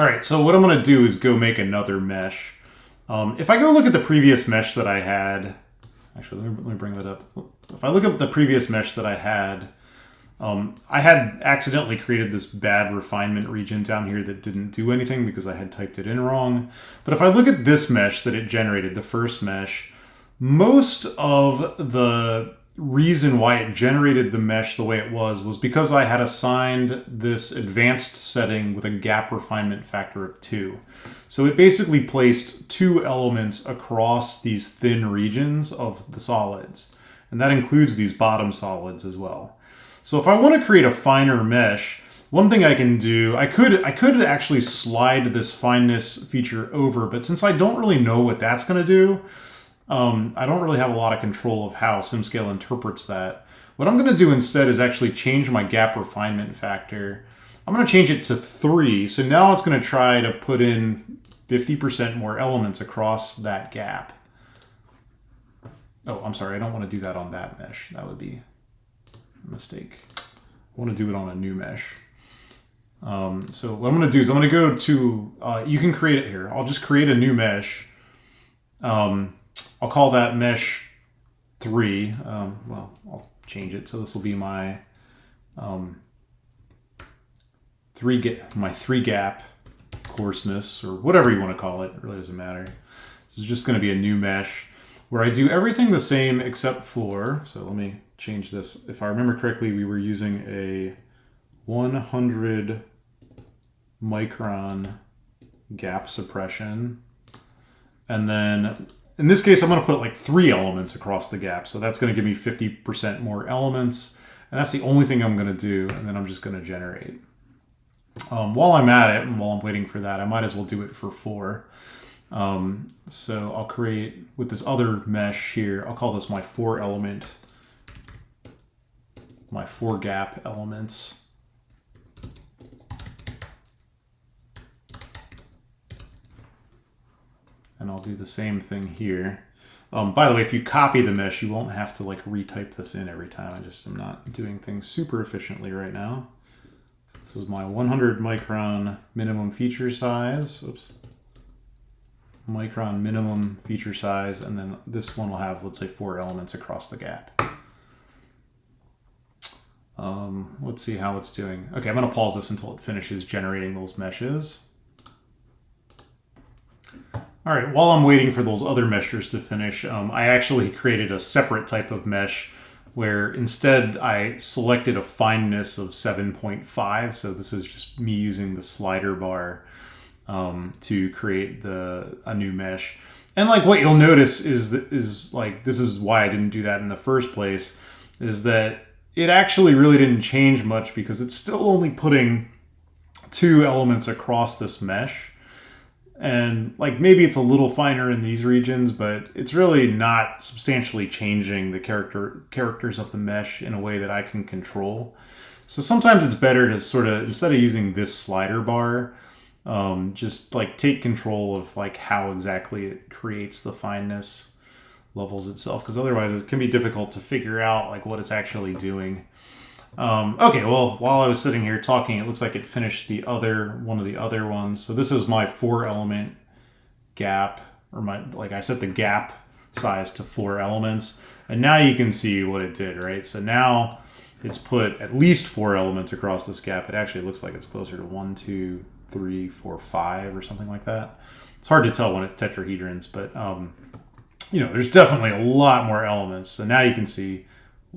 All right, so what I'm going to do is go make another mesh. If I go look at the previous mesh that I had, actually, let me bring that up. If I look at the previous mesh that I had accidentally created this bad refinement region down here that didn't do anything because I had typed it in wrong. But if I look at this mesh that it generated, the first mesh, most of the reason why it generated the mesh the way it was because I had assigned this advanced setting with a gap refinement factor of 2. So it basically placed 2 elements across these thin regions of the solids. And that includes these bottom solids as well. So if I want to create a finer mesh, one thing I can do, I could actually slide this fineness feature over, but since I don't really know what that's going to do, I don't really have a lot of control of how SimScale interprets that. What I'm going to do instead is actually change my gap refinement factor. I'm going to change it to 3. So now it's going to try to put in 50% more elements across that gap. Oh, I'm sorry. I don't want to do that on that mesh. That would be a mistake. I want to do it on a new mesh. So what I'm going to do is I'm going to go to, you can create it here. I'll just create a new mesh. I'll call that mesh 3. Well, I'll change it. So this will be my 3 gap coarseness, or whatever you want to call it. It really doesn't matter. This is just going to be a new mesh where I do everything the same except for, so let me change this. If I remember correctly, we were using a 100 micron gap suppression. And then in this case, I'm going to put like 3 elements across the gap. So that's going to give me 50% more elements. And that's the only thing I'm going to do. And then I'm just going to generate. While I'm at it, and while I'm waiting for that, I might as well do it for 4. So I'll create, with this other mesh here, I'll call this my 4 element, my 4 gap elements. And I'll do the same thing here. By the way, if you copy the mesh, you won't have to like retype this in every time. I just am not doing things super efficiently right now. So this is my 100 micron minimum feature size. Oops. Micron minimum feature size. And then this one will have, let's say, 4 elements across the gap. Let's see how it's doing. Okay, I'm going to pause this until it finishes generating those meshes. All right, while I'm waiting for those other meshes to finish, I actually created a separate type of mesh where instead I selected a fineness of 7.5. So this is just me using the slider bar to create a new mesh. And like what you'll notice is like, this is why I didn't do that in the first place, is that it actually really didn't change much because it's still only putting 2 elements across this mesh. And like maybe it's a little finer in these regions, but it's really not substantially changing the characters of the mesh in a way that I can control. So sometimes it's better to sort of, instead of using this slider bar, just like take control of like how exactly it creates the fineness levels itself, because otherwise it can be difficult to figure out like what it's actually doing. Okay, well, while I was sitting here talking, it looks like it finished one of the other ones. So this is my 4 element gap, or I set the gap size to 4 elements. And now you can see what it did, right? So now it's put at least 4 elements across this gap. It actually looks like it's closer to 1, 2, 3, 4, 5 or something like that. It's hard to tell when it's tetrahedrons, but there's definitely a lot more elements. So now you can see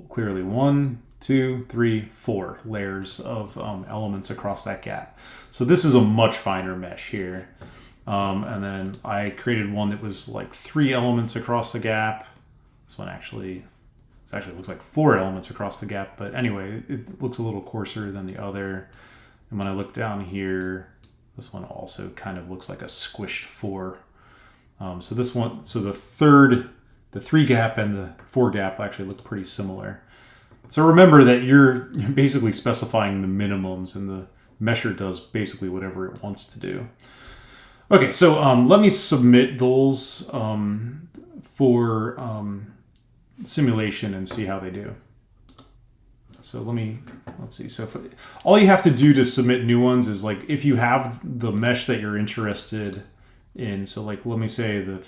clearly 1, 2, 3, 4 layers of elements across that gap. So this is a much finer mesh here. And then I created one that was like 3 elements across the gap. This one actually looks like 4 elements across the gap. But anyway, it looks a little coarser than the other. And when I look down here, this one also kind of looks like a squished 4. So this one, so the 3 gap and the 4 gap actually look pretty similar. So remember that you're basically specifying the minimums, and the mesher does basically whatever it wants to do. Okay, so let me submit those for simulation and see how they do. So let's see. So all you have to do to submit new ones is like, if you have the mesh that you're interested in. So like, let me say the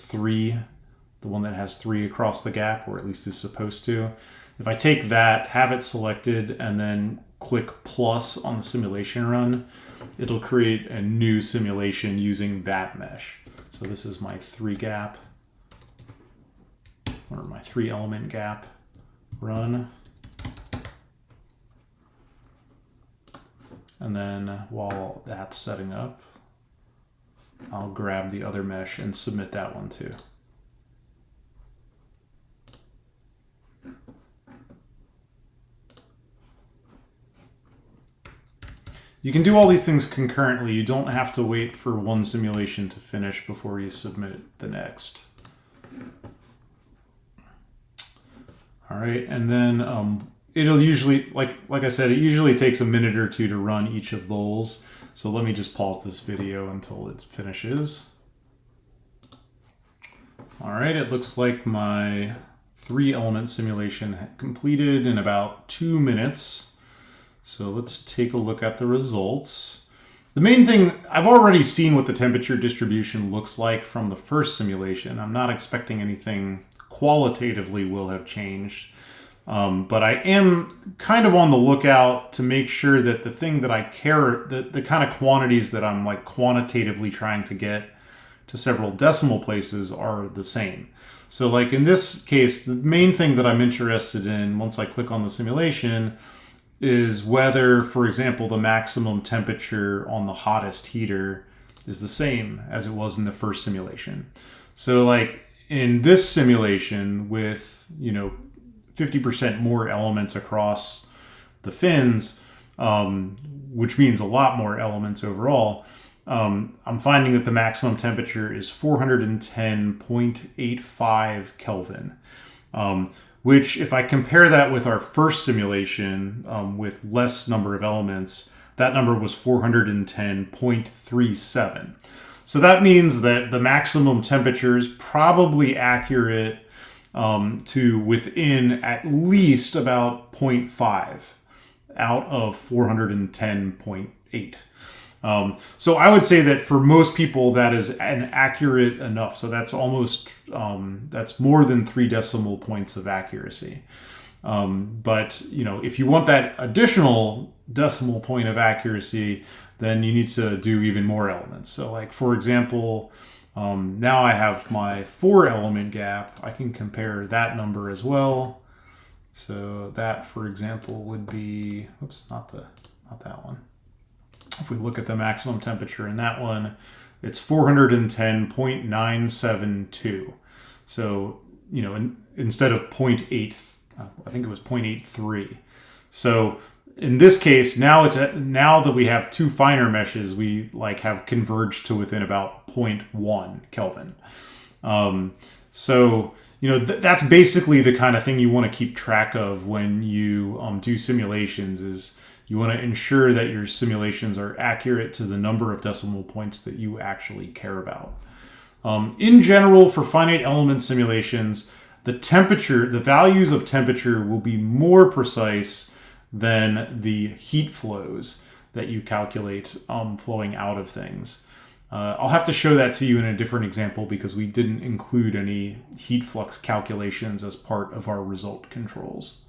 one that has 3 across the gap, or at least is supposed to. If I take that, have it selected, and then click plus on the simulation run, it'll create a new simulation using that mesh. So this is my 3 gap, or my 3 element gap run. And then while that's setting up, I'll grab the other mesh and submit that one too. You can do all these things concurrently. You don't have to wait for one simulation to finish before you submit the next. All right, and then it'll usually, like I said, it usually takes a minute or 2 to run each of those. So let me just pause this video until it finishes. All right, it looks like my 3 element simulation completed in about 2 minutes. So let's take a look at the results. The main thing, I've already seen what the temperature distribution looks like from the first simulation. I'm not expecting anything qualitatively will have changed. But I am kind of on the lookout to make sure that the thing that I care, the kind of quantities that I'm like quantitatively trying to get to several decimal places are the same. So like in this case, the main thing that I'm interested in once I click on the simulation is whether, for example, the maximum temperature on the hottest heater is the same as it was in the first simulation. So like in this simulation with, 50% more elements across the fins, which means a lot more elements overall, I'm finding that the maximum temperature is 410.85 Kelvin, which if I compare that with our first simulation with less number of elements, that number was 410.37. So that means that the maximum temperature is probably accurate to within at least about 0.5 out of 410.8. So I would say that for most people that is an accurate enough. So that's almost, that's more than 3 decimal points of accuracy. But if you want that additional decimal point of accuracy, then you need to do even more elements. So like, for example, now I have my 4 element gap. I can compare that number as well. So that, for example, would be, oops, not that one. If we look at the maximum temperature in that one, it's 410.972. So, instead of 0.8, I think it was 0.83. So in this case, now that we have 2 finer meshes, we like have converged to within about 0.1 Kelvin. So that's basically the kind of thing you want to keep track of when you do simulations. Is you want to ensure that your simulations are accurate to the number of decimal points that you actually care about. In general, for finite element simulations, the values of temperature will be more precise than the heat flows that you calculate flowing out of things. I'll have to show that to you in a different example because we didn't include any heat flux calculations as part of our result controls.